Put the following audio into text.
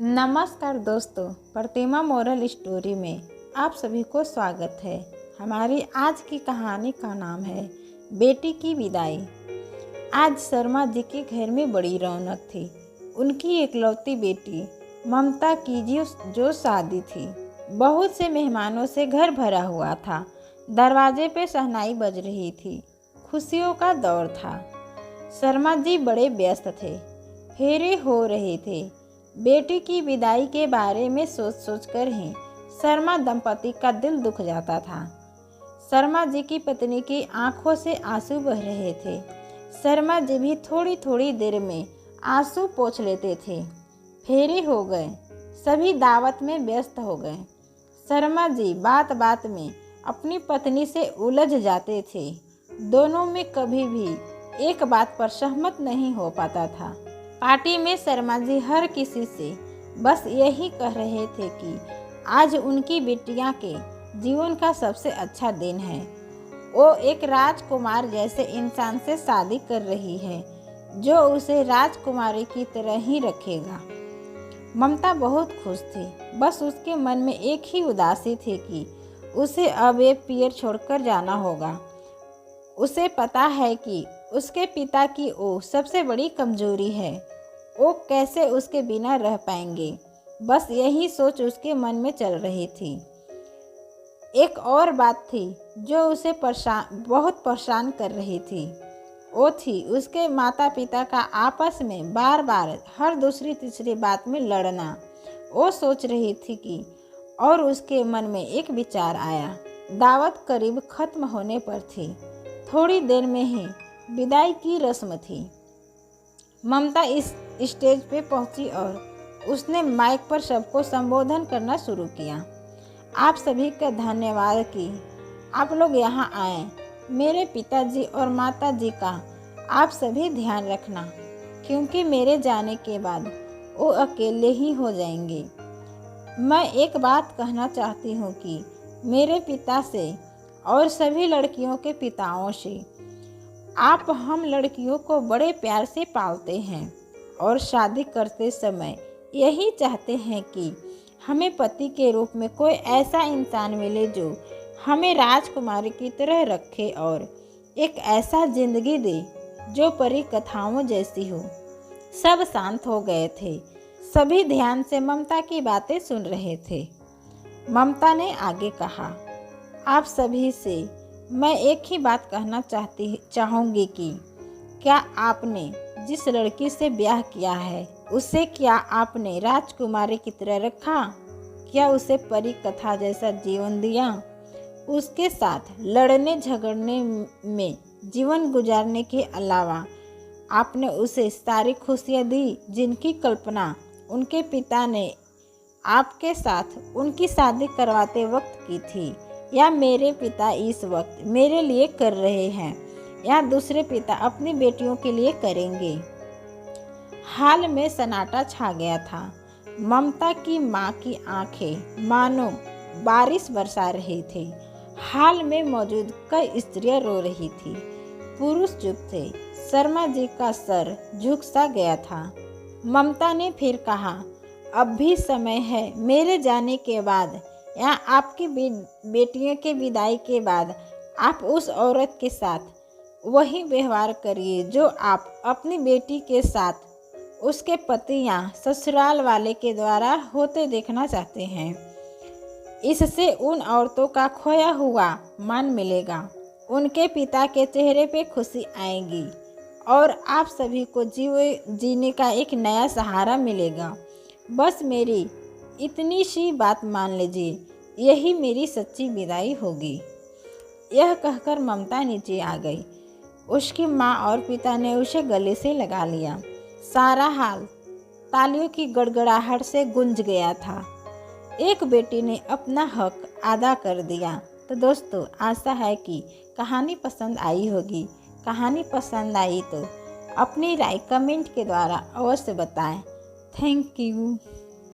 नमस्कार दोस्तों, प्रतिमा moral story में आप सभी को स्वागत है। हमारी आज की कहानी का नाम है बेटी की विदाई। आज शर्मा जी के घर में बड़ी रौनक थी। उनकी इकलौती बेटी ममता की जो शादी थी। बहुत से मेहमानों से घर भरा हुआ था। दरवाजे पे शहनाई बज रही थी। खुशियों का दौर था। शर्मा जी बड़े व्यस्त थे। फेरे हो रहे थे। बेटी की विदाई के बारे में सोच सोच कर ही शर्मा दंपति का दिल दुख जाता था। शर्मा जी की पत्नी की आंखों से आंसू बह रहे थे। शर्मा जी भी थोड़ी थोड़ी देर में आंसू पोंछ लेते थे। फेरे हो गए, सभी दावत में व्यस्त हो गए। शर्मा जी बात बात में अपनी पत्नी से उलझ जाते थे। दोनों में कभी भी एक बात पर सहमत नहीं हो पाता था। पार्टी में शर्मा जी हर किसी से बस यही कह रहे थे कि आज उनकी बिटिया के जीवन का सबसे अच्छा दिन है। वो एक राजकुमार जैसे इंसान से शादी कर रही है जो उसे राजकुमारी की तरह ही रखेगा। ममता बहुत खुश थी। बस उसके मन में एक ही उदासी थी कि उसे अब ये पियर छोड़कर जाना होगा। उसे पता है कि उसके पिता की वो सबसे बड़ी कमजोरी है। वो कैसे उसके बिना रह पाएंगे। बस यही सोच उसके मन में चल रही थी। एक और बात थी जो उसे बहुत परेशान कर रही थी। वो थी उसके माता पिता का आपस में बार बार हर दूसरी तीसरी बात में लड़ना। वो सोच रही थी कि और उसके मन में एक विचार आया। दावत करीब खत्म होने पर थी। थोड़ी देर में ही विदाई की रस्म थी। ममता इस स्टेज पे पहुंची और उसने माइक पर सबको संबोधन करना शुरू किया। आप सभी का धन्यवाद कि आप लोग यहाँ आए। मेरे पिताजी और माताजी का आप सभी ध्यान रखना, क्योंकि मेरे जाने के बाद वो अकेले ही हो जाएंगे। मैं एक बात कहना चाहती हूँ कि मेरे पिता से और सभी लड़कियों के पिताओं से आप हम लड़कियों को बड़े प्यार से पालते हैं और शादी करते समय यही चाहते हैं कि हमें पति के रूप में कोई ऐसा इंसान मिले जो हमें राजकुमारी की तरह रखे और एक ऐसा जिंदगी दे जो परी कथाओं जैसी हो। सब शांत हो गए थे। सभी ध्यान से ममता की बातें सुन रहे थे। ममता ने आगे कहा, आप सभी से मैं एक ही बात कहना चाहूँगी कि क्या आपने जिस लड़की से ब्याह किया है उसे क्या आपने राजकुमारी की तरह रखा? क्या उसे परी कथा जैसा जीवन दिया? उसके साथ लड़ने झगड़ने में जीवन गुजारने के अलावा आपने उसे सारी खुशियाँ दी जिनकी कल्पना उनके पिता ने आपके साथ उनकी शादी करवाते वक्त की थी, या मेरे पिता इस वक्त मेरे लिए कर रहे हैं, या दूसरे पिता अपनी बेटियों के लिए करेंगे। हाल में सन्नाटा छा गया था। ममता की माँ की आंखें मानो बारिश बरसा रही थी। हाल में मौजूद कई स्त्रियां रो रही थी। पुरुष चुप थे। शर्मा जी का सर झुक सा गया था। ममता ने फिर कहा, अब भी समय है। मेरे जाने के बाद या आपकी बेटियों के विदाई के बाद आप उस औरत के साथ वही व्यवहार करिए जो आप अपनी बेटी के साथ उसके पति या ससुराल वाले के द्वारा होते देखना चाहते हैं। इससे उन औरतों का खोया हुआ मान मिलेगा। उनके पिता के चेहरे पे खुशी आएगी और आप सभी को जीने का एक नया सहारा मिलेगा। बस मेरी इतनी सी बात मान लीजिए, यही मेरी सच्ची विदाई होगी। यह कहकर ममता नीचे आ गई। उसकी माँ और पिता ने उसे गले से लगा लिया। सारा हाल तालियों की गड़गड़ाहट से गूंज गया था। एक बेटी ने अपना हक अदा कर दिया। तो दोस्तों, आशा है कि कहानी पसंद आई होगी। कहानी पसंद आई तो अपनी राय कमेंट के द्वारा अवश्य बताएं। Thank you.